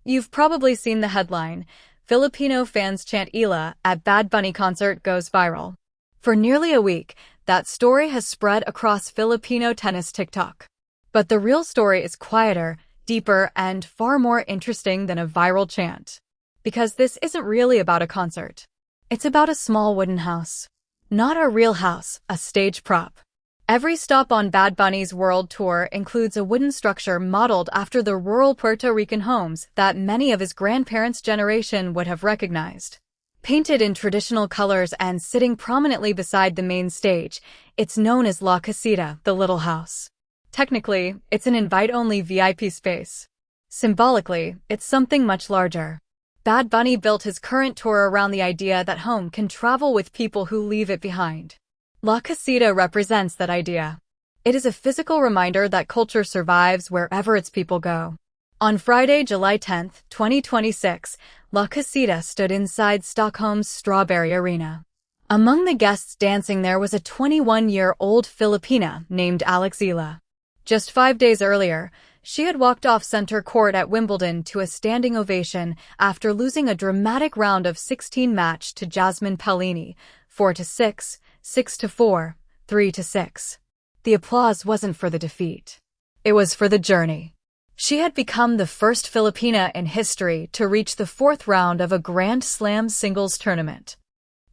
You've probably seen the headline, Filipino fans chant Eala at Bad Bunny concert goes viral. For nearly a week, that story has spread across Filipino tennis TikTok. But the real story is quieter, deeper, and far more interesting than a viral chant. Because this isn't really about a concert. It's about a small wooden house. Not a real house, a stage prop. Every stop on Bad Bunny's world tour includes a wooden structure modeled after the rural Puerto Rican homes that many of his grandparents' generation would have recognized. Painted in traditional colors and sitting prominently beside the main stage, it's known as La Casita, the Little House. Technically, it's an invite-only VIP space. Symbolically, it's something much larger. Bad Bunny built his current tour around the idea that home can travel with people who leave it behind. La Casita represents that idea. It is a physical reminder that culture survives wherever its people go. On Friday, July 10, 2026, La Casita stood inside Stockholm's Strawberry Arena. Among the guests dancing there was a 21-year-old Filipina named Alex Eala. Just 5 days earlier, she had walked off center court at Wimbledon to a standing ovation after losing a dramatic round of 16 match to Jasmine Paolini, 4-6, 6-4, 3-6. The applause wasn't for the defeat. It was for the journey. She had become the first Filipina in history to reach the fourth round of a Grand Slam singles tournament.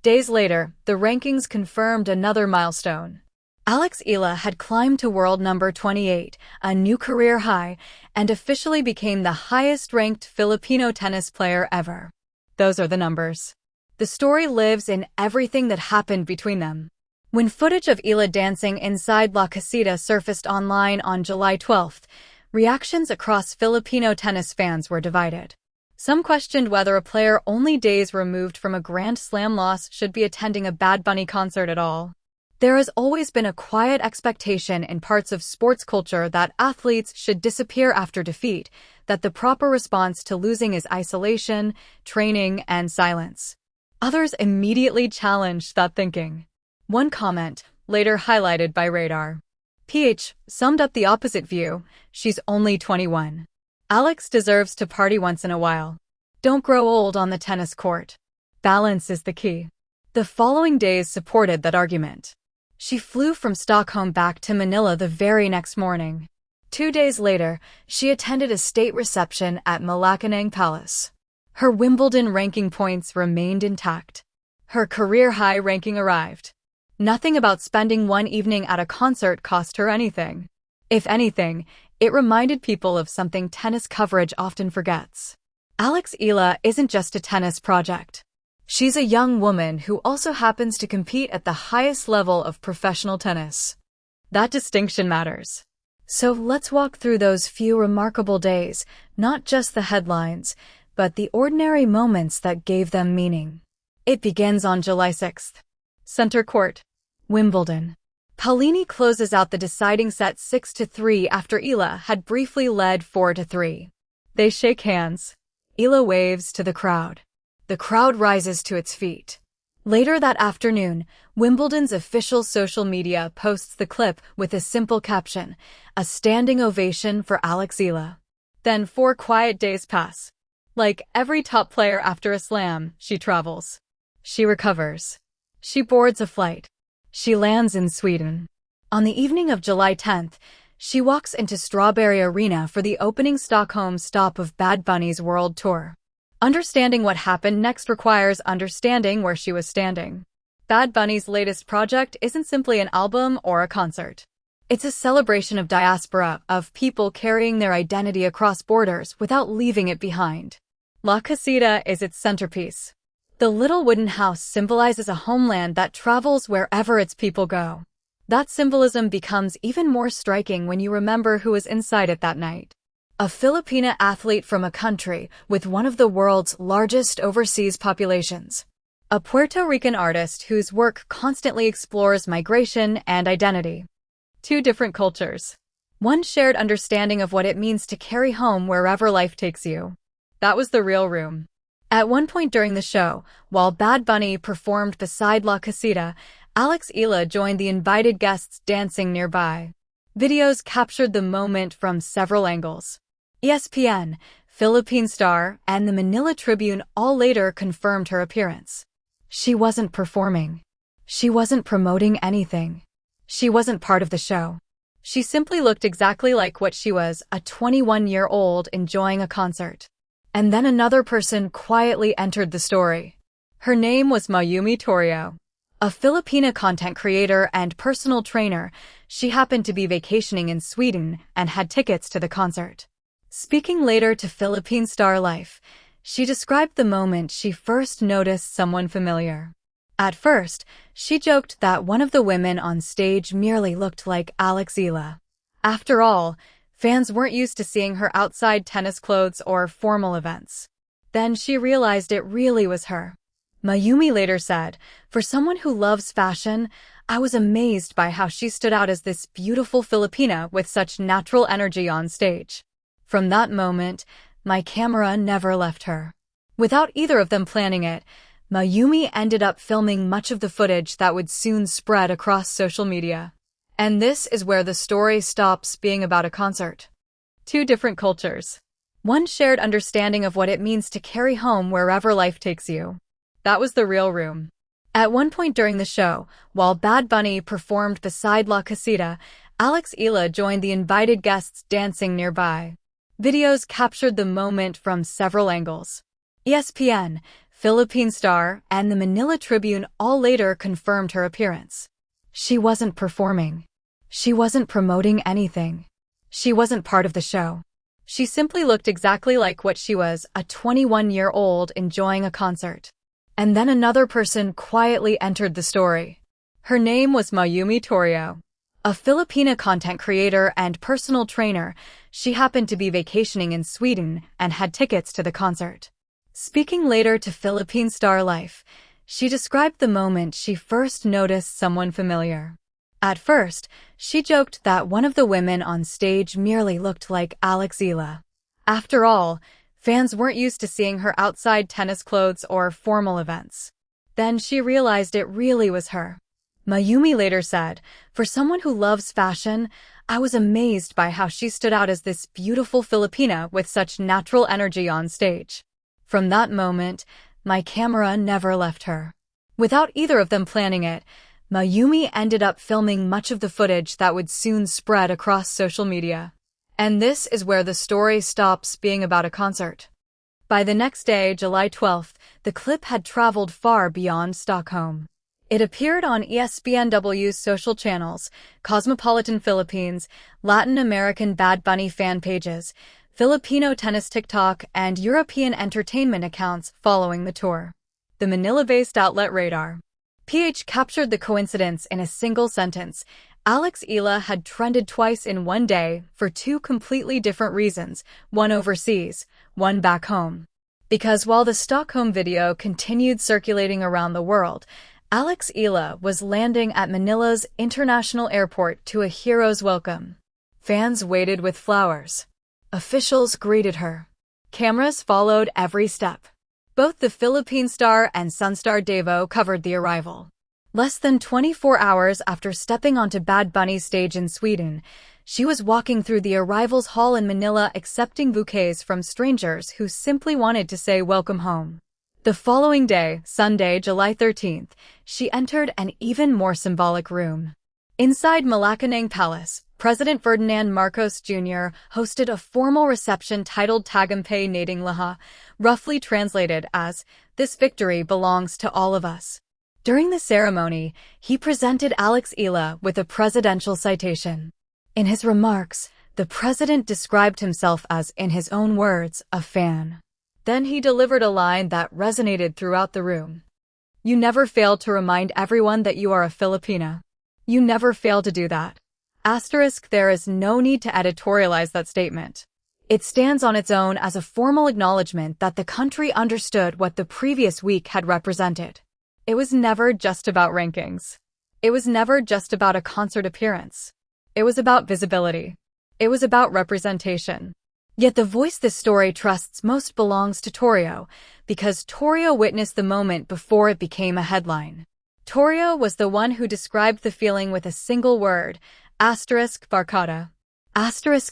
Days later, the rankings confirmed another milestone. Alex Eala had climbed to world number 28, a new career high, and officially became the highest-ranked Filipino tennis player ever. Those are the numbers. The story lives in everything that happened between them. When footage of Eala dancing inside La Casita surfaced online on July 12th, reactions across Filipino tennis fans were divided. Some questioned whether a player only days removed from a Grand Slam loss should be attending a Bad Bunny concert at all. There has always been a quiet expectation in parts of sports culture that athletes should disappear after defeat, that the proper response to losing is isolation, training, and silence. Others immediately challenged that thinking. One comment, later highlighted by Radar PH, summed up the opposite view: she's only 21. Alex deserves to party once in a while. Don't grow old on the tennis court. Balance is the key. The following days supported that argument. She flew from Stockholm back to Manila the very next morning. 2 days later, she attended a state reception at Malacanang Palace. Her Wimbledon ranking points remained intact. Her career-high ranking arrived. Nothing about spending one evening at a concert cost her anything. If anything, it reminded people of something tennis coverage often forgets. Alex Eala isn't just a tennis project. She's a young woman who also happens to compete at the highest level of professional tennis. That distinction matters. So let's walk through those few remarkable days, not just the headlines, but the ordinary moments that gave them meaning. It begins on July 6th. Center court. Wimbledon. Paolini closes out the deciding set 6-3 after Eala had briefly led 4-3. They shake hands. Eala waves to the crowd. The crowd rises to its feet. Later that afternoon, Wimbledon's official social media posts the clip with a simple caption, "A standing ovation for Alex Eala." Then 4 quiet days pass. Like every top player after a slam, she travels. She recovers. She boards a flight. She lands in Sweden. On the evening of July 10th, she walks into Strawberry Arena for the opening Stockholm stop of Bad Bunny's world tour. Understanding what happened next requires understanding where she was standing. Bad Bunny's latest project isn't simply an album or a concert. It's a celebration of diaspora, of people carrying their identity across borders without leaving it behind. La Casita is its centerpiece. The little wooden house symbolizes a homeland that travels wherever its people go. That symbolism becomes even more striking when you remember who was inside it that night. A Filipina athlete from a country with one of the world's largest overseas populations. A Puerto Rican artist whose work constantly explores migration and identity. 2 different cultures. One shared understanding of what it means to carry home wherever life takes you. That was the real room. At one point during the show, while Bad Bunny performed beside La Casita, Alex Eala joined the invited guests dancing nearby. Videos captured the moment from several angles. ESPN, Philippine Star, and the Manila Tribune all later confirmed her appearance. She wasn't performing. She wasn't promoting anything. She wasn't part of the show. She simply looked exactly like what she was, a 21-year-old enjoying a concert. And then another person quietly entered the story. Her name was Mayumi Torrio. A Filipina content creator and personal trainer, she happened to be vacationing in Sweden and had tickets to the concert. Speaking later to Philippine Star Life, she described the moment she first noticed someone familiar. At first, she joked that one of the women on stage merely looked like Alex Eala. After all, fans weren't used to seeing her outside tennis clothes or formal events. Then she realized it really was her. Mayumi later said, "For someone who loves fashion, I was amazed by how she stood out as this beautiful Filipina with such natural energy on stage. From that moment, my camera never left her." Without either of them planning it, Mayumi ended up filming much of the footage that would soon spread across social media. And this is where the story stops being about a concert. Two different cultures. One shared understanding of what it means to carry home wherever life takes you. That was the real room. At one point during the show, while Bad Bunny performed beside La Casita, Alex Eala joined the invited guests dancing nearby. Videos captured the moment from several angles. ESPN, Philippine Star, and the Manila Tribune all later confirmed her appearance. She wasn't performing. She wasn't promoting anything. She wasn't part of the show. She simply looked exactly like what she was, a 21-year-old enjoying a concert. And then another person quietly entered the story. Her name was Mayumi Torrio. A Filipina content creator and personal trainer, she happened to be vacationing in Sweden and had tickets to the concert. Speaking later to Philippine Star Life, she described the moment she first noticed someone familiar. At first, she joked that one of the women on stage merely looked like Alex Eala. After all, fans weren't used to seeing her outside tennis clothes or formal events. Then she realized it really was her. Mayumi later said, "For someone who loves fashion, I was amazed by how she stood out as this beautiful Filipina with such natural energy on stage. From that moment, my camera never left her." Without either of them planning it, Mayumi ended up filming much of the footage that would soon spread across social media. And this is where the story stops being about a concert. By the next day, July 12th, the clip had traveled far beyond Stockholm. It appeared on ESPNW's social channels, Cosmopolitan Philippines, Latin American Bad Bunny fan pages, Filipino tennis TikTok, and European entertainment accounts following the tour. The Manila-based outlet Radar PH captured the coincidence in a single sentence. Alex Eala had trended twice in one day for two completely different reasons, one overseas, one back home. Because while the Stockholm video continued circulating around the world, Alex Eala was landing at Manila's international airport to a hero's welcome. Fans waited with flowers. Officials greeted her. Cameras followed every step. Both the Philippine Star and Sunstar Devo covered the arrival. Less than 24 hours after stepping onto Bad Bunny's stage in Sweden, she was walking through the arrivals hall in Manila accepting bouquets from strangers who simply wanted to say welcome home. The following day, Sunday, July 13th, she entered an even more symbolic room. Inside Malacanang Palace, President Ferdinand Marcos Jr. hosted a formal reception titled Tagumpay Nating Lahat, roughly translated as, "This victory belongs to all of us." During the ceremony, he presented Alex Eala with a presidential citation. In his remarks, the president described himself as, in his own words, a fan. Then he delivered a line that resonated throughout the room. "You never fail to remind everyone that you are a Filipina. You never fail to do that." There is no need to editorialize that statement. It stands on its own as a formal acknowledgement that the country understood what the previous week had represented. It was never just about rankings. It was never just about a concert appearance. It was about visibility. It was about representation. Yet the voice this story trusts most belongs to Torrio, because Torrio witnessed the moment before it became a headline. Torrio was the one who described the feeling with a single word, *barkada.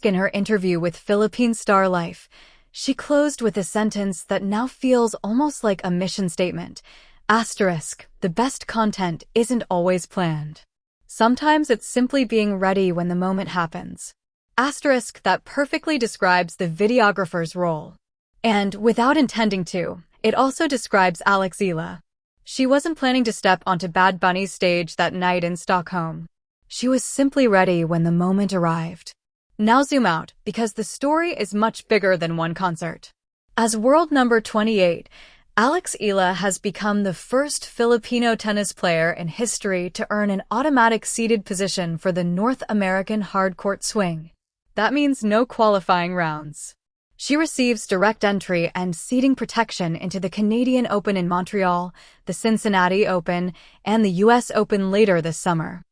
In her interview with Philippine Star Life, She closed with a sentence that now feels almost like a mission statement. Asterisk, the best content isn't always planned. Sometimes it's simply being ready when the moment happens. Asterisk, that perfectly describes the videographer's role. And, without intending to, it also describes Alex Eala. She wasn't planning to step onto Bad Bunny's stage that night in Stockholm. She was simply ready when the moment arrived. Now zoom out, because the story is much bigger than one concert. As world number 28, Alex Eala has become the first Filipino tennis player in history to earn an automatic seeded position for the North American hardcourt swing. That means no qualifying rounds. She receives direct entry and seeding protection into the Canadian Open in Montreal, the Cincinnati Open, and the US Open later this summer.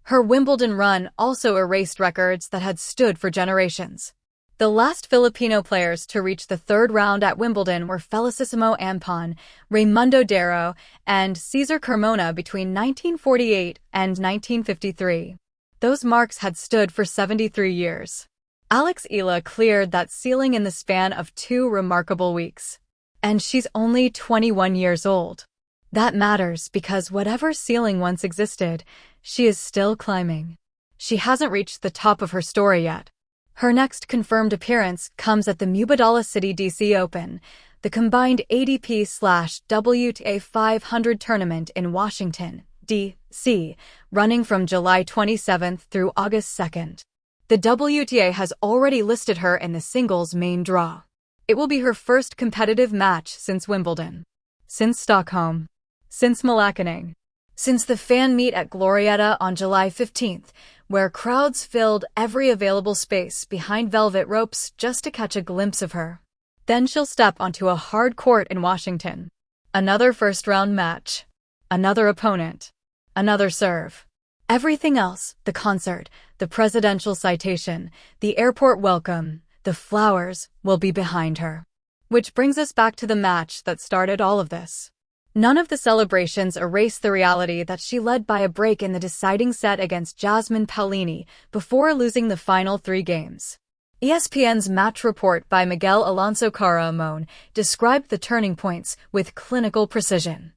Her Wimbledon run also erased records that had stood for generations. The last Filipino players to reach the third round at Wimbledon were Felicissimo Ampon, Raimundo Darro, and Cesar Carmona between 1948 and 1953. Those marks had stood for 73 years. Alex Eala cleared that ceiling in the span of 2 remarkable weeks. And she's only 21 years old. That matters because whatever ceiling once existed, she is still climbing. She hasn't reached the top of her story yet. Her next confirmed appearance comes at the Mubadala City DC Open, the combined ADP/WTA 500 tournament in Washington, D.C., running from July 27th through August 2nd. The WTA has already listed her in the singles main draw. It will be her first competitive match since Wimbledon, since Stockholm, since Malacaning, since the fan meet at Glorieta on July 15th, where crowds filled every available space behind velvet ropes just to catch a glimpse of her. Then she'll step onto a hard court in Washington. Another first-round match. Another opponent. Another serve. Everything else, the concert, the presidential citation, the airport welcome, the flowers, will be behind her. Which brings us back to the match that started all of this. None of the celebrations erase the reality that she led by a break in the deciding set against Jasmine Paolini before losing the final 3 games. ESPN's match report by Miguel Alonso Caramon described the turning points with clinical precision.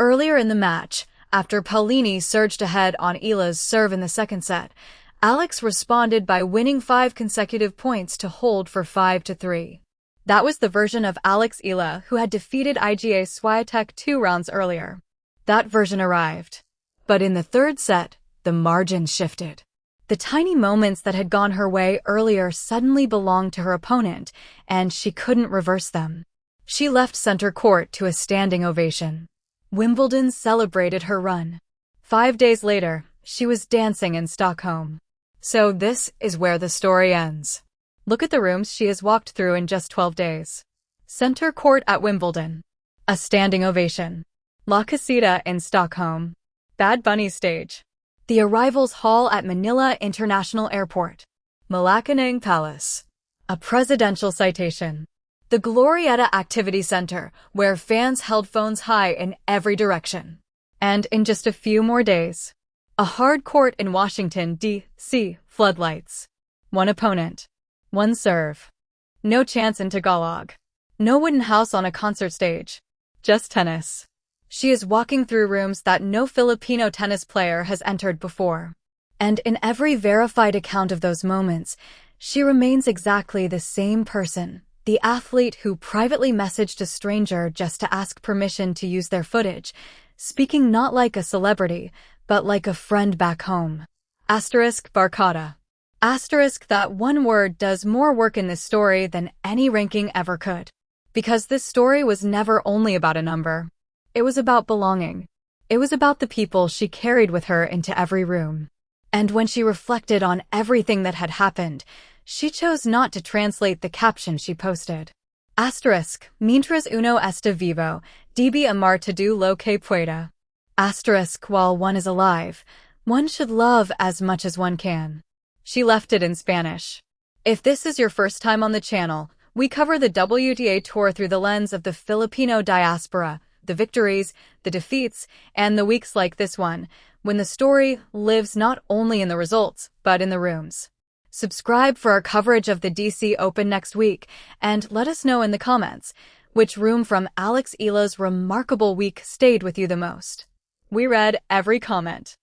Earlier in the match, after Paolini surged ahead on Eala's serve in the second set, Alex responded by winning 5 consecutive points to hold for 5-3. That was the version of Alex Eala who had defeated Iga Swiatek 2 rounds earlier. That version arrived. But in the third set, the margin shifted. The tiny moments that had gone her way earlier suddenly belonged to her opponent, and she couldn't reverse them. She left center court to a standing ovation. Wimbledon celebrated her run. 5 days later, she was dancing in Stockholm. So this is where the story ends. Look at the rooms she has walked through in just 12 days. Center court at Wimbledon. A standing ovation. La Casita in Stockholm. Bad Bunny stage. The Arrivals Hall at Manila International Airport. Malacaning Palace. A presidential citation. The Glorieta Activity Center, where fans held phones high in every direction. And in just a few more days, a hard court in Washington, D.C., floodlights. 1 opponent. 1 serve. No chance in Tagalog. No wooden house on a concert stage. Just tennis. She is walking through rooms that no Filipino tennis player has entered before. And in every verified account of those moments, she remains exactly the same person. The athlete who privately messaged a stranger just to ask permission to use their footage, speaking not like a celebrity, but like a friend back home. Asterisk Barkada. Asterisk that one word does more work in this story than any ranking ever could. Because this story was never only about a number. It was about belonging. It was about the people she carried with her into every room. And when she reflected on everything that had happened, she chose not to translate the caption she posted. Asterisk, mientras uno está vivo, debe amar todo lo que pueda. Asterisk, while one is alive, one should love as much as one can. She left it in Spanish. If this is your first time on the channel, we cover the WTA Tour through the lens of the Filipino diaspora, the victories, the defeats, and the weeks like this one, when the story lives not only in the results, but in the rooms. Subscribe for our coverage of the DC Open next week, and let us know in the comments which room from Alex Eala's remarkable week stayed with you the most. We read every comment.